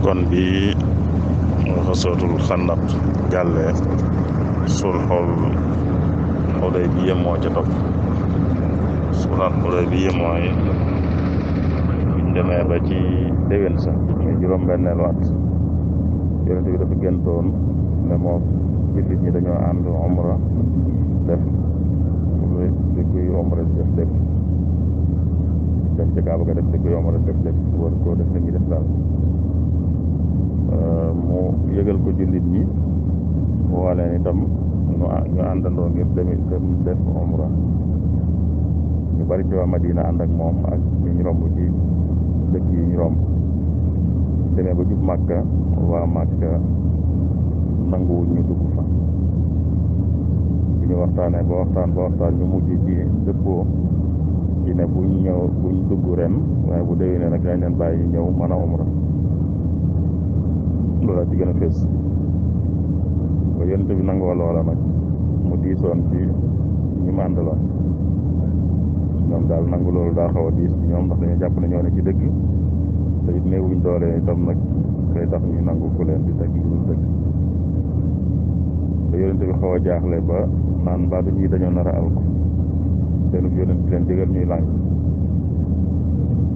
kon bi xasootul xandaq jàllee sulxul Xudaybiya moo ca topp. sulxul Xudaybiya mooy buñ demee ba ci déwén sax muy juróom-benneelu at yonent bi dafa gëntoon ne moo jullit ñi dañoo ànd umra def li kuy umra def lépp dem ci Kaaba ga def li kuy umra def lépp war koo def nañuy def daal mu yëgal ko jullit ñi woo leen itam ñu àndandoo ngir dem def umra ñu bari ci waa Madina ànd ak moom ak ñu romb ci dëkk yi ñu romb demee ba jub Màkka waa Màkka nanguwuñ ñu dugg fa bu ñu waxtaanee ba waxtaan ñu mujj ci dëppoo ci ne buñ dugg ren waaye bu déwénee nag dañ leen bàyyi ñëw mën a umra loola ci gën a fees ba yonent bi nangoo loola nag mu diisoon ci ñu màndaloon ñoom daal nangu loolu daa xaw a diis ci ñoom ndax dañoo jàpp ne ñoo ne ci dëgg te it néewuñ doole itam nag koy tax ñu nangu ku leen di teg lu dul dëgg te yonent bi xaw a jaaxle ba naan mbaa du ñuy dañoo nar a alko seenu yonent bi leen digal ñuy làng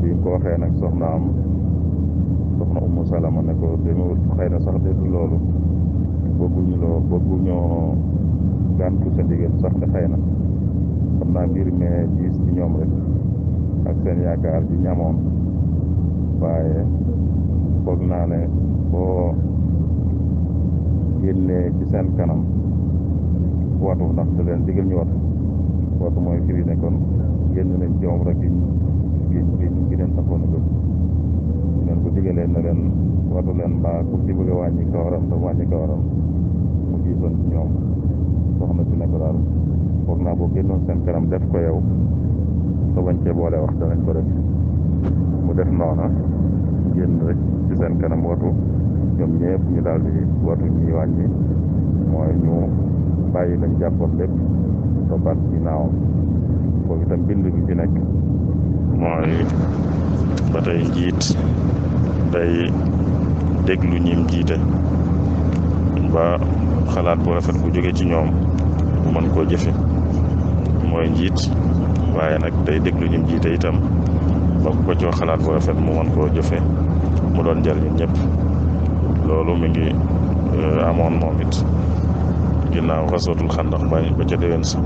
bi mu ko waxee nag soxna Ummu Salama ne ko demewul xëy na sax de du loolu bëgguñoo gàntu sa ndigal sax de xëy na xam naa mbir mee diis ci ñoom rek ak seen yaakaar ji ñamoon waaye foog naa ne boo génnee ci seen kanam watu ndax da leen digal ñu watu mooy firi ne kon génn nañ ci moom rek gi leen taxoon a gëm leen ko digalee na leen watu leen mbaa ku ci bëgg a wàññi kawaram te wàññi kawaram mu diisoon ci ñoom soxna si ne ko daal foog naa boo génnoon seen kanam def ko yow te bañ cee boole wax danañ ko def mu def noona génn rek ci seen kanam watu ñoom ñëpp ñu daal di watu ñuy wàññi mooy ñu bàyyi lañ jàppoon lépp toppaat ci naawam foofu itam bind bi ci nekk mooy ba tey njiit day déglu ñim jiite ba xalaat bu rafet bu jóge ci ñoom bu mën koo jëfe mooy njiit waaye nag day déglu ñim jiite itam ba ko coo xalaat bu rafet mu mën koo jëfe mu doon jariñ ñëpp loolu mi ngi amoon moom it ginnaaw xasootul xandax ba ca déwén sa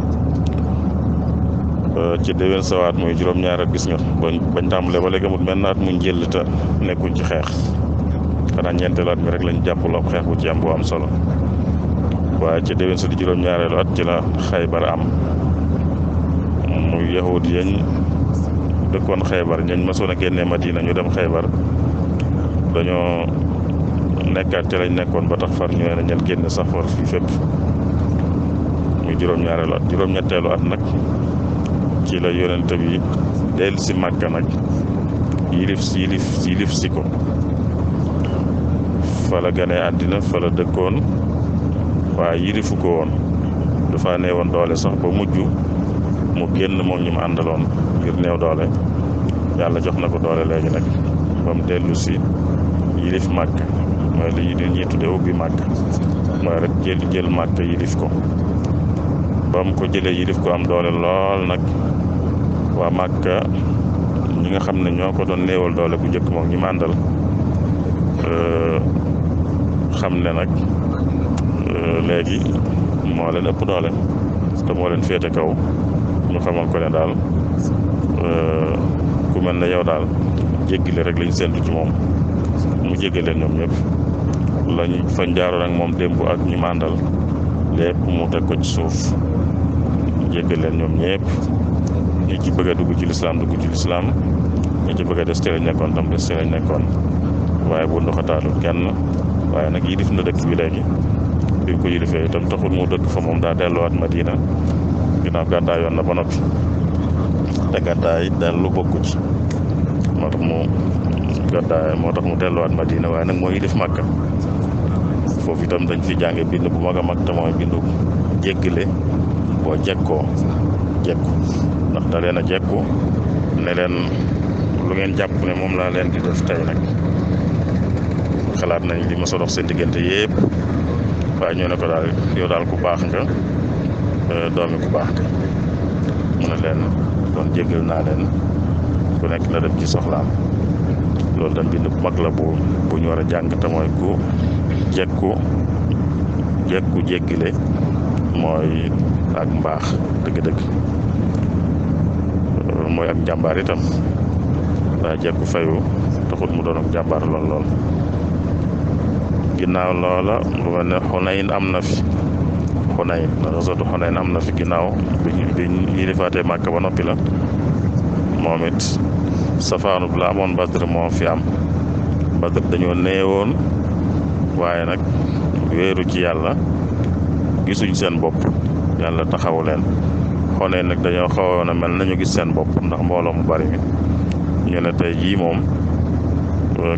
ci déwén sa waat muy juróom-ñaar at gis nga bañ tàmbalee ba léegi amul benn at muñ jël te nekkuñ ci xeex xanaa ñeenteelu at mi rek lañ jàppul ab xeex bu ci am bu am solo waaye ci déwén sa di juróom-ñaareelu at ci la Xaybar am muy yahud yañ dëkkoon Xaybar ñañ masoon a génnee Madina ñu dem Xaybar dañoo nekkaat ci lañ nekkoon ba tax far ñu ne ñen génn sax far fii fépp muy juróom-ñaareelu at juróom-ñetteelu at nag ci la yonent bi del si Màkka nag yilif si ko fa la ganee àddina fa la dëkkoon waaye yilifu ko woon dafa nee woon doole sax ba mujj mu génn moom ñi mu àndaloon ngir néew doole yàlla jox na ko doole léegi nag ba mu dellu si yilif Màkka mooy li ñuy tudde ubbi Màkka mooy rek jël Màkka yilif ko ba mu ko jëlee yilif ko am doole lool nag waa Màkka ñi nga xam ne ñoo ko doon néewal doole bu njëkk moom ñi mu àndal xam ne nag léegi moo leen ëpp doole te moo leen féete kaw ñu xamal ko ne daal ku mel ne yow daal jéggile rek lañ séntu ci moom mu jéggal leen ñoom ñëpp lañ fañ jaaroon ak moom démb ak ñu màndal lépp mu teg ko ci suuf jéggal leen ñoom ñëpp ñi ci bëgg a dugg ci lislaam ñi ci bëgg a des ci lañ nekkoon tam des ci lañ nekkoon waaye bu ndoxataalul kenn waaye nag yilif na dëkk bi léegi bi ko yilifee itam taxul mu dëkk fa moom daa delluwaat Madina ginnaaw gàddaay yoon na ba noppi te gàddaay dellu bokku ci moo tax mu delluwaat Madina waaye nag moo yilif Màkka foofu itam dañ fi jànge bind bu mag a mag te mooy bindu jéggale boo jekku ndax da leen a jekku ne leen lu ngeen jàpp ne moom laa leen di def tey nag xalaat nañ li ma sa dox seen diggante yëpp waaye ñu ne ko daal yow daal ku baax nga doomi ku baax nga mu ne leen kon jéggal naa leen ku nekk na dem ci soxlaam. loolu tam bind bu mag la bu ñu war a jàng te mooy ku jekku jéggile mooy ak mbaax dëgg-dëgg mooy ak njàmbaar itam daa jekku fayu taxut mu doon ak njàmbaar lool ginnaaw loola lu mel ne Xunayn am na fi Xunayn am na fi ginnaaw biñ yilifaatee Màkka ba noppi la moom it safaanu bu la amoon Badr moo fi am. Badr dañoo néewoon waaye nag wéeru ci yàlla gisuñ seen bopp yàlla taxawu leen. Xunayn nag dañoo xawoon a mel nañu gis seen bopp ndax mbooloo mu bari mi ñu ne tey jii moom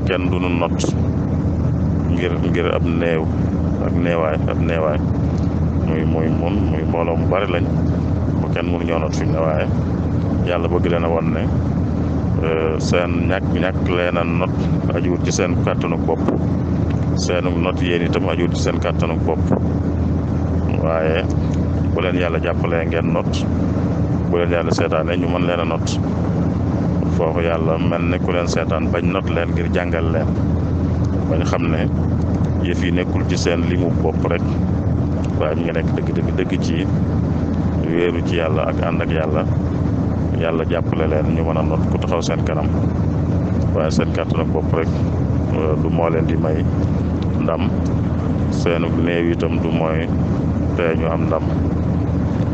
kenn du nu not ngir ab néew ak néewaay muy mbooloo mu bari lañ bu kenn mënu ñoo not fi mu ne waaye yàlla bëgg leen a won ne seen ñàkk leen a not ajuwut ci seen kàttanuk bopp seenu not yéen itam ajuwut ci seen kàttanuk bopp waaye bu leen yàlla jàppalee ngeen not bu leen yàlla seetaane ñu mën leen a not foofu yàlla mel ne ku leen seetaan bañ not leen ngir jàngal leen bañ xam ne yëf yi nekkul ci seen limu bopp rek waaye ñu ngi nekk dëgg ci wéeru ci yàlla ak ànd ak yàlla jàppale leen ñu mën a not ku taxaw seen kanam waaye seen kàttan ak bopp rek du moo leen di may ndam seenu néew itam du mooy te ñu am ndam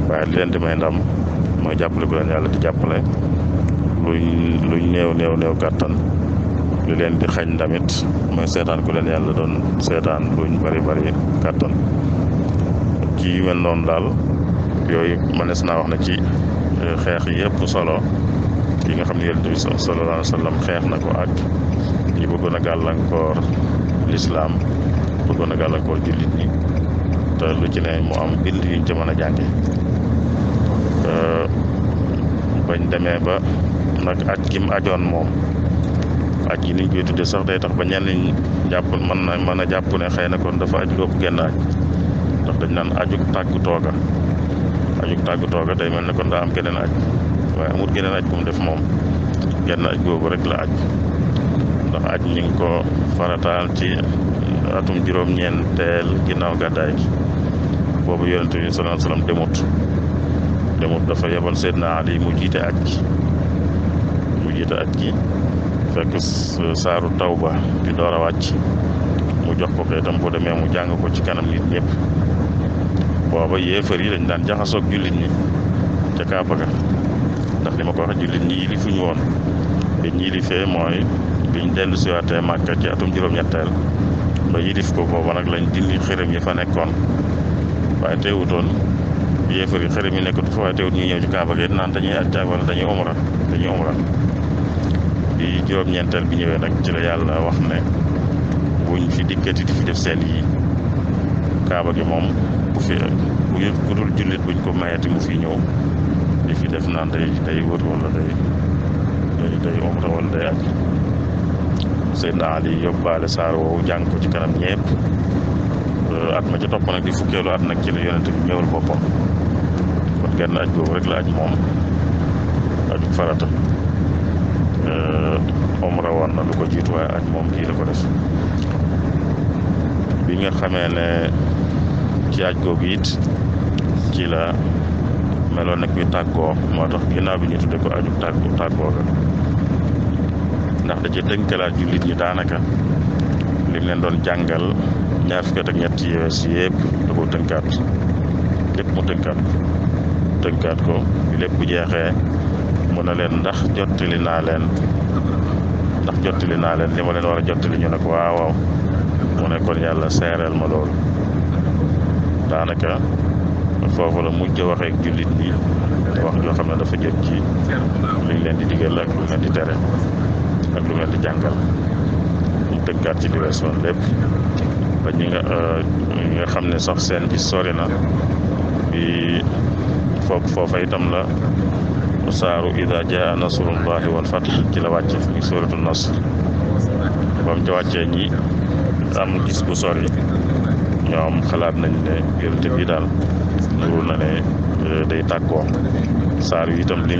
waaye li leen di may ndam mooy jàppale ku leen yàlla di jàppale luñ néew kàttan li leen di xañ ndamit mooy seetaan ku leen yàlla doon seetaan luñ bari kàttan kii mel noonu daal yooyu mënees naa wax na ci xeex yëpp solo yi nga xam ne Yonent bi sallallahu alayhi wa sallam xeex na ko ak ñi bëggoon a gàllankoor lislaam bëggoon a gàllankoor jullit ñi te lu ci ne mu am bind yuñ ca mën a jànge bañ demee ba nag aj gi mu ajoon moom aj yi niñ koy tuddee sax day tax ba ñenn ñi jàpp mën a jàpp ne xëy na kon dafa aj lu ëpp genn aj ndax dañ naan ajuk tàggutooga day mel ne kon daa am geneen aj waaye amul geneen aj bu mu def moom genn aj googu rek la aj ndax aj ñi ngi ko farataal ci atum juróom-ñeenteel ginnaaw gàddaay gi boobu Yonent bi sallallahu alayhi wasallam demut dafa yebal Seydina Ali mu jiite aj gi fekk saaru Tawba di door a wàcc mu jox ko itam bu demee mu jàng ko ci kanam nit ñëpp booba yéefar yi dañ daan jaxasoog jullit ñi ca Kaaba ga ndax li ma ko wax jullit ñi yilifuñu woon biñ yilifee mooy biñ dellu siwaatee Màkka ci atum juróom-ñetteel ba yilif ko booba nag lañ dindi xërëm yi fa nekkoon waaye teewutoon yéefar yi xërëm yi nekkatu fa waaye teewut ñu ñëw ci Kaaba ga naan dañuy aj wala dañuy umra bi juróom-ñeenteel bi ñëwee nag ci la yàlla wax ne buñ fi dikkati di fi def seen yi Kaaba gi moom bu dul jullit buñ ko mayati mu fi ñëw di fi def naan day wër wala day umra wala day aj Seydina Ali yóbbaale saar woowu jàng ko ci kanam ñépp at ma ca topp nag di fukkeelu at nag ci la Yonent bi ñëwal boppam kon genn aj boobu rek la aj moom aju farata umra woon na lu ko jiitu waaye aj moom kii la ko def bi nga xamee ne ci aj googu it ci la meloon nag bi tàggoo moo tax ginnaaw bi ñu tudde ko aju tàggoo ga ndax da ci tënkalaat jullit ñi daanaka lim leen doon jàngal ñaar fukki at ak ñett yees yëpp da ko tënkaat lépp mu tënkaat ko lépp bu jeexee mu ne leen ndax jottali naa leen li ma leen war a jottali ñu ne ko waaw mu ne kon yàlla seereel ma loolu daanaka foofu la mujj waxee ak jullit ñi wax joo xam ne dafa jëm ci liñ leen di digal ak lu leen di tere ak lu leen di jàngal mu tënkaat ci li wees woon lépp ba ñi nga xam ne sax seen bi sori na bi foofa itam la saaru ida jaa nasrullahi wal fath ci la wàcce muy suratu nasr ba mu ca wàccee ñi am gis bu sori ñoom xalaat nañ ne yonent bi daal nuru na ne day tàggoo saar wi itam li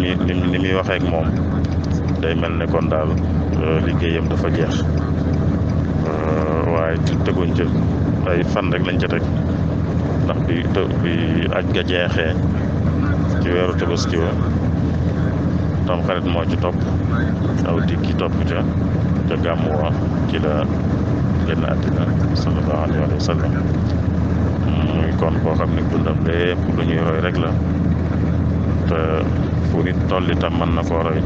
muy waxee ak moom day mel ne kon daal liggéeyam dafa jeex waaye teguñ ci ay fan rek lañ ca teg ndax bi aj ga jeexee ci weeru Tabaski wa tam xarit moo ci topp aw dikki topp ca gàmmu wa ci la génn àddina sallallahu alayhi wa sallam muy kon koo xam ne dundam lépp lu ñuy roy rek la te fu nit toll itam mën na koo roy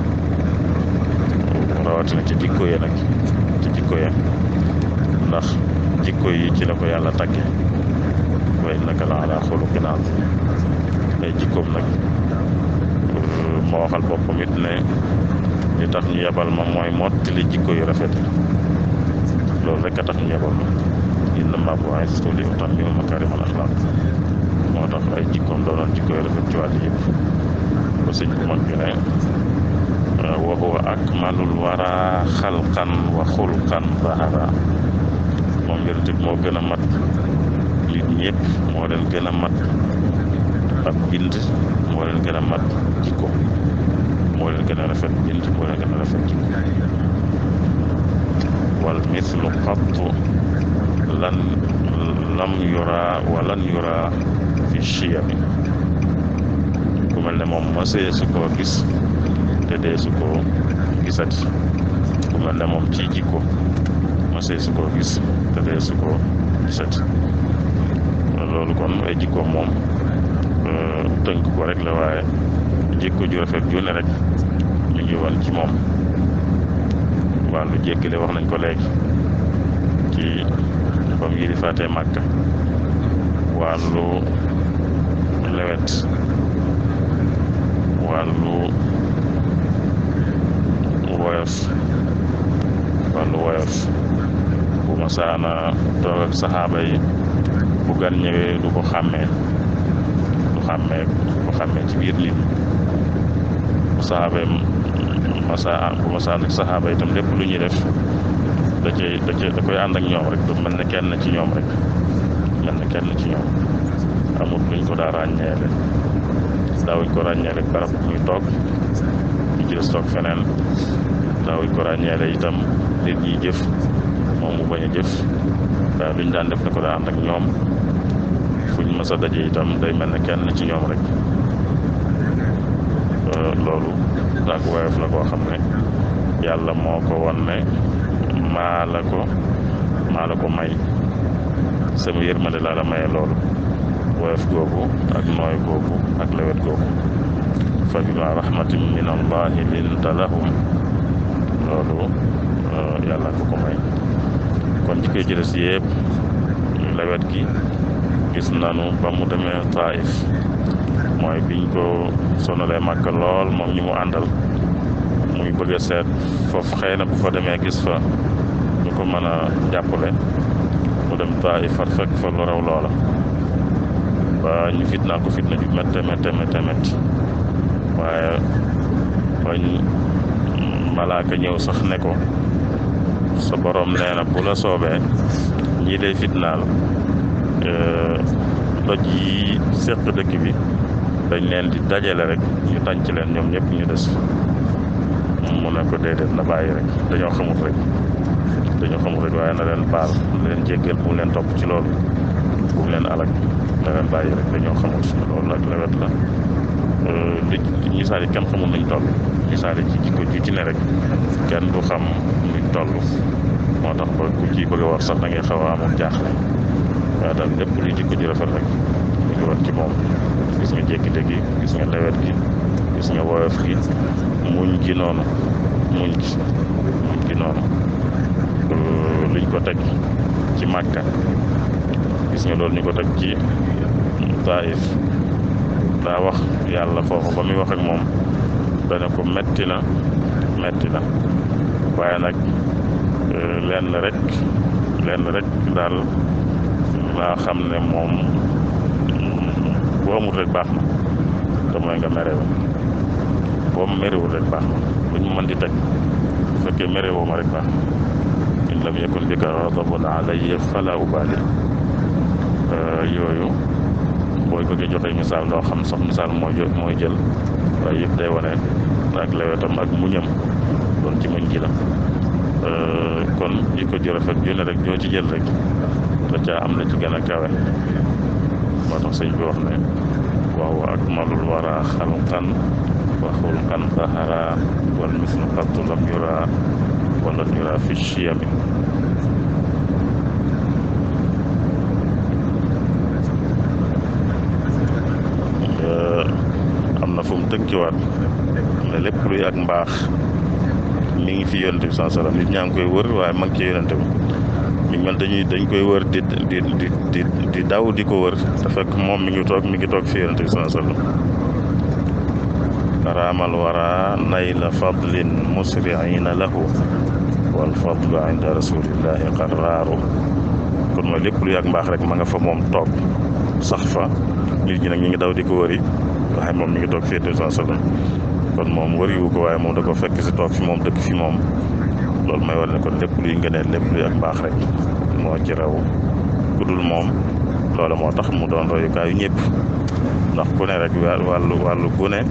rawatina ci jikko ya nag ci jikko ya ndax jikko yi ci la ko yàlla tàgge wa innaka la ala xuluqin azim ay jikkoom nag moo waxal boppam it ne li tax ñu yebal ma mooy mottali jikko yu rafet loolu rek a tax ñu yebal ma innamaa bu'istu li utammima makaarimal axlaaq moo tax ay jikkoom doonoon jikko yu rafet ci wàll yëpp ba sëñ bu mag bi ne wa huwa akmalul wara xalqan wa xulqan zahara moom yonent bi moo gën a mat nit ñëpp moo leen gën a mat ab bind moo leen gën a mat jikko moo leen gën a rafet bind moo leen gën a rafet jikko wal mithlu qattu lam yura walan yura fi chiyami ku mel ne moom masee su koo gis te dee su koo gisati ku mel ne moom ci jikko masee su koo gis te dee su koo gisati loolu kon ay jikko moom tënk ko rek la waaye jikko ju rafet ju ne rek ñu ngi woon ci moom wàllu jéggale wax nañ ko léegi ci bam yi di faatee Màkka wàllu lewet wàllu woyof bu ma saana toog ak saxaaba yi bu gan ñëwee du ko xàmmee ci biir nit saxaaba yi bu ma saan ak saxaaba itam lépp lu ñuy def da koy ànd ak ñoom rek du mel ne kenn ci ñoom rek amul luñ ko daa ràññeele daawuñ ko ràññeele barab muy toog ñu ci des toog feneen daawuñ ko ràññeele itam nit ñi jëf moom mu bañ a jëf waaye luñ daan def da ko daa ànd ak ñoom fuñ mës a daje itam day mel ne kenn ci ñoom rek loolu ak woyof la koo xam ne yàlla moo ko won ne maa la ko may sama yërmande laa la maye loolu woyof googu ak nooy googu ak lewet googu fa bima rahmatin min allahi linta lahum loolu yàlla ko may kon ci koy jëles yëpp lewet gi gis nanu ba mu demee Taif mooy biñ ko sonalee Màkka lool moom ñi mu àndal muy bëgg a seet foofu xëy na bu fa demee gis fa ñu ko mën a jàppale mu dem Taif far fekk fa lu raw loola ba ñu fitnaa ko fitna ju métte waaye bañ malaaka ñëw sax ne ko sa borom nee na bu la soobee ñii lay fitnaal doj yi séq dëkk bi dañ leen di dajale rek ñu tànc leen ñoom ñëpp ñu des mu ne ko déedéet na bàyyi rek dañoo xamut rek waaye na leen baal na leen jéggal bu mu leen topp ci loolu bu mu leen alak na leen bàyyi rek dañoo xamut loolu ak lewet la misaal yi kenn xamul nañ toll misaal yi ci jikko ju ci ne rek kenn du xam nuñ toll moo tax ba ku ci bëgg a wax sax da ngay xaw a amul jaaxle waaye daal lépp luy jikko ju rafet rek ñu ngi woon ci moom gis nga jékkite gi gis nga lewet gi gis nga woyof gi muñ gi noonu liñ ko teg ci Màkka gis nga loolu ñu ko teg ci Taif daa wax yàlla foofu ba muy wax ak moom dana ko metti na waaye nag lenn rek daal laa xam ne moom boo amul rek baax na te mooy nga merewu boo merewul rek baax na lu ñu mën di teg bu fekkee merewoo ma rek baax na lam yakun bika ghadabun alayya fala ubali yooyu booy bëgg a joxe misaal doo xam sax misaal mooy jël waaye yëpp day wane ak lewetam ak muñam doon ci muñ gi la kon jikko ju rafet ju ne rek joo ci jël rek da caa am na ci gën a kawe moo tax sëñ bi wax ne wa huwa akmalul wara xalqan wa xulqan zahara wal mislu qattu lam yura wala yura fi chiyami am na fu mu tënkiwaat ne lépp luy ak mbaax mi ngi fi yonent bi sallallahu alayhi wasallam nit ñaa ngi koy wër waaye mag ci yonent bi mi ngi mel dañ koy wër di daw di ko wër te fekk moom mi ngi toog fi yonent bi sallallahu alayhi wasallam raamal wara nayla fadlin musri'ina lahu wal fadlu inda rasulillahi qarraaru kon mooy lépp luy ak mbaax rek ma nga fa moom toog sax fa nit ñi nag ñi ngi daw di ko wëri waaye moom mi ngi toog fi yonent bi sallallahu alayhi wasallam kon moom wëriwu ko waaye moom da ko fekk si toog fi moom dëkk fi moom loolu may war ne kon lépp luy ngëneel lépp luy ak mbaax rek moo ci raw ku dul moom loolu moo tax mu doon royukaayu ñëpp ndax ku ne rek wàllu ku ne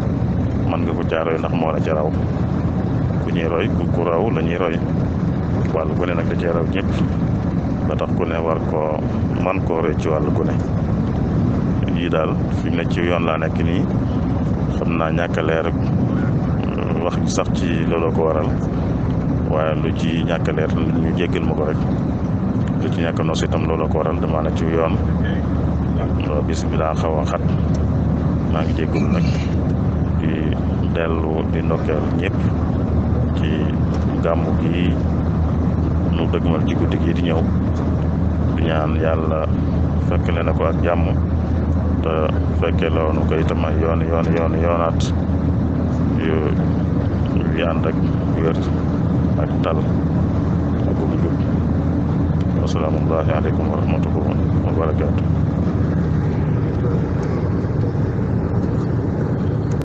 mën nga ko caa roy ndax moo la ca raw ku ñuy roy ku raw la ñuy roy wàllu ku ne nag da cee raw ñëpp ba tax ku ne war koo man koo roy ci wàllu ku ne yii daal fi mu ne ci yoon laa nekk nii xam naa ñàkk a leer wax ji sax ci looloo ko waral waaye lu ci ñàkk a leer ñu jéggal ma ko rek lu ci ñàkk a nos itam looloo ko waral damaa ne ci yoon bis bi daa xaw a xat maa ngi jéggalu nag di dellu di ndokkeel ñëpp ci gàmmu gi nu dëgmal ci guddi gi di ñëw di ñaan yàlla fekk leen ko ak jàmm te fekkee loonu ko itam ay yoonaat yu ànd ak wér ak tal ak bu jub wasalaamu aleykum wa rahmatullahi wa barakaatu